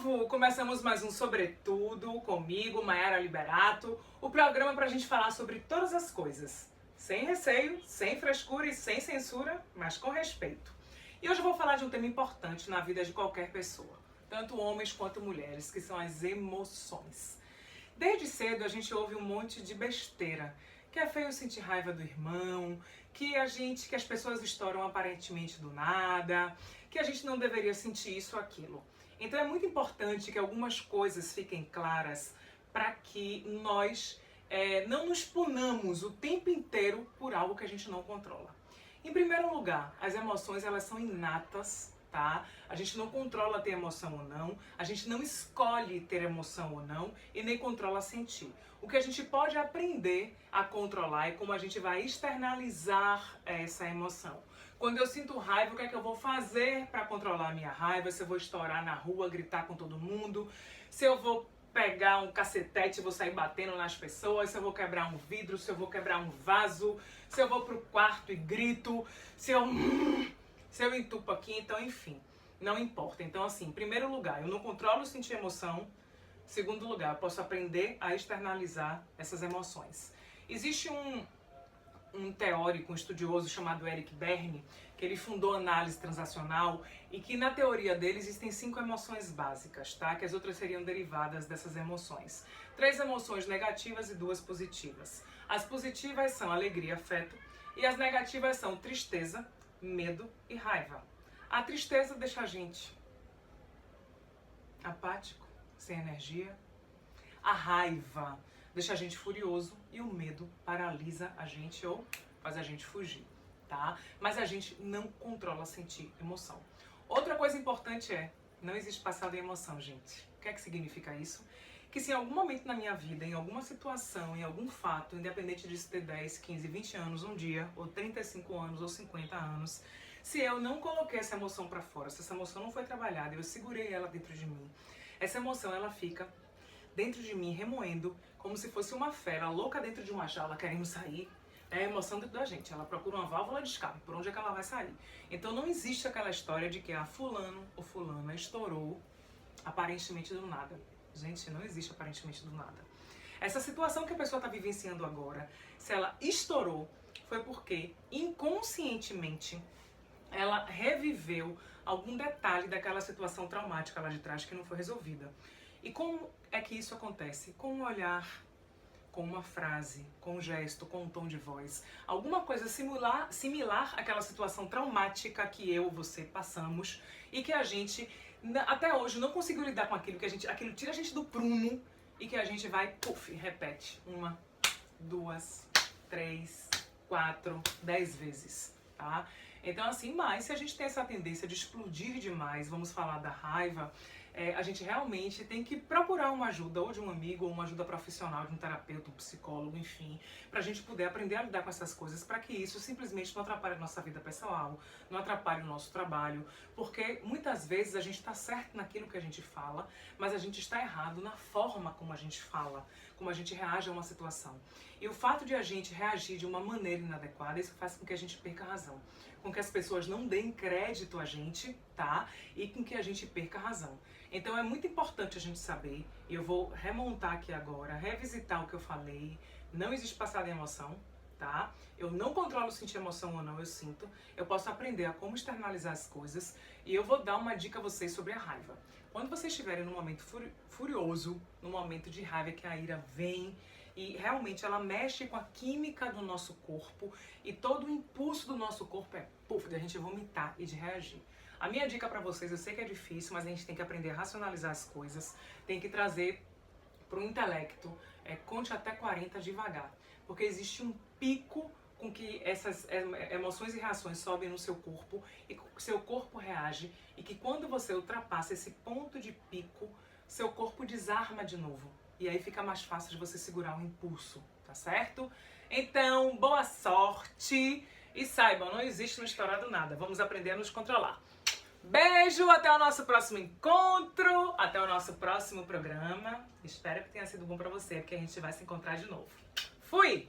povo! Começamos mais um Sobretudo comigo, Mayara Liberato, o programa para a gente falar sobre todas as coisas, sem receio, sem frescura e sem censura, mas com respeito. E hoje eu vou falar de um tema importante na vida de qualquer pessoa, tanto homens quanto mulheres, que são as emoções. Desde cedo a gente ouve um monte de besteira, que é feio sentir raiva do irmão, que as pessoas estouram aparentemente do nada, que a gente não deveria sentir isso ou aquilo. Então é muito importante que algumas coisas fiquem claras para que nós não nos punamos o tempo inteiro por algo que a gente não controla. Em primeiro lugar, as emoções elas são inatas, tá? A gente não controla ter emoção ou não, a gente não escolhe ter emoção ou não e nem controla sentir. O que a gente pode aprender a controlar é como a gente vai externalizar essa emoção. Quando eu sinto raiva, o que é que eu vou fazer para controlar a minha raiva? Se eu vou estourar na rua, gritar com todo mundo, se eu vou pegar um cacetete e vou sair batendo nas pessoas, se eu vou quebrar um vidro, se eu vou quebrar um vaso, se eu vou pro quarto e grito, se eu entupo aqui, então enfim, não importa. Então assim, em primeiro lugar, eu não controlo sentir emoção. Segundo lugar, eu posso aprender a externalizar essas emoções. Existe um teórico, um estudioso chamado Eric Berne, que ele fundou a análise transacional e que na teoria dele existem 5 emoções básicas, tá? Que as outras seriam derivadas dessas emoções. 3 emoções negativas e 2 positivas. As positivas são alegria, afeto, e as negativas são tristeza, medo e raiva. A tristeza deixa a gente apático, sem energia. A raiva deixa a gente furioso e o medo paralisa a gente ou faz a gente fugir, tá? Mas a gente não controla sentir emoção. Outra coisa importante não existe passado em emoção, gente. O que é que significa isso? Que se em algum momento na minha vida, em alguma situação, em algum fato, independente disso ter 10, 15, 20 anos, um dia, ou 35 anos, ou 50 anos, se eu não coloquei essa emoção pra fora, se essa emoção não foi trabalhada, eu segurei ela dentro de mim, essa emoção ela fica dentro de mim, remoendo, como se fosse uma fera louca dentro de uma jaula, querendo sair. É a emoção dentro da gente, ela procura uma válvula de escape, por onde é que ela vai sair. Então não existe aquela história de que fulano ou fulana estourou aparentemente do nada. Gente, não existe aparentemente do nada. Essa situação que a pessoa está vivenciando agora, se ela estourou, foi porque inconscientemente ela reviveu algum detalhe daquela situação traumática lá de trás que não foi resolvida. E como é que isso acontece? Com um olhar, com uma frase, com um gesto, com um tom de voz. Alguma coisa similar àquela situação traumática que eu, você passamos e que a gente, até hoje, não conseguiu lidar com aquilo, aquilo tira a gente do prumo e que a gente vai, repete. 1, 2, 3, 4, 10 vezes, tá? Então assim, mas se a gente tem essa tendência de explodir demais, vamos falar da raiva, a gente realmente tem que procurar uma ajuda, ou de um amigo, ou uma ajuda profissional, de um terapeuta, um psicólogo, enfim, pra gente poder aprender a lidar com essas coisas, para que isso simplesmente não atrapalhe a nossa vida pessoal, não atrapalhe o nosso trabalho, porque muitas vezes a gente tá certo naquilo que a gente fala, mas a gente está errado na forma como a gente fala, como a gente reage a uma situação. E o fato de a gente reagir de uma maneira inadequada, isso faz com que a gente perca a razão, com que as pessoas não deem crédito a gente, tá? E com que a gente perca a razão. Então é muito importante a gente saber, e eu vou remontar aqui agora, revisitar o que eu falei, não existe passado em emoção, tá? Eu não controlo sentir emoção ou não, eu sinto. Eu posso aprender a como externalizar as coisas, e eu vou dar uma dica a vocês sobre a raiva. Quando vocês estiverem num momento furioso, num momento de raiva que a ira vem, e realmente ela mexe com a química do nosso corpo e todo o impulso do nosso corpo de a gente vomitar e de reagir. A minha dica pra vocês, eu sei que é difícil, mas a gente tem que aprender a racionalizar as coisas, tem que trazer pro intelecto, conte até 40 devagar, porque existe um pico com que essas emoções e reações sobem no seu corpo e seu corpo reage, e que quando você ultrapassa esse ponto de pico, seu corpo desarma de novo. E aí fica mais fácil de você segurar o impulso, tá certo? Então, boa sorte e saibam, não existe no estourado nada. Vamos aprender a nos controlar. Beijo, até o nosso próximo encontro, até o nosso próximo programa. Espero que tenha sido bom pra você, porque a gente vai se encontrar de novo. Fui!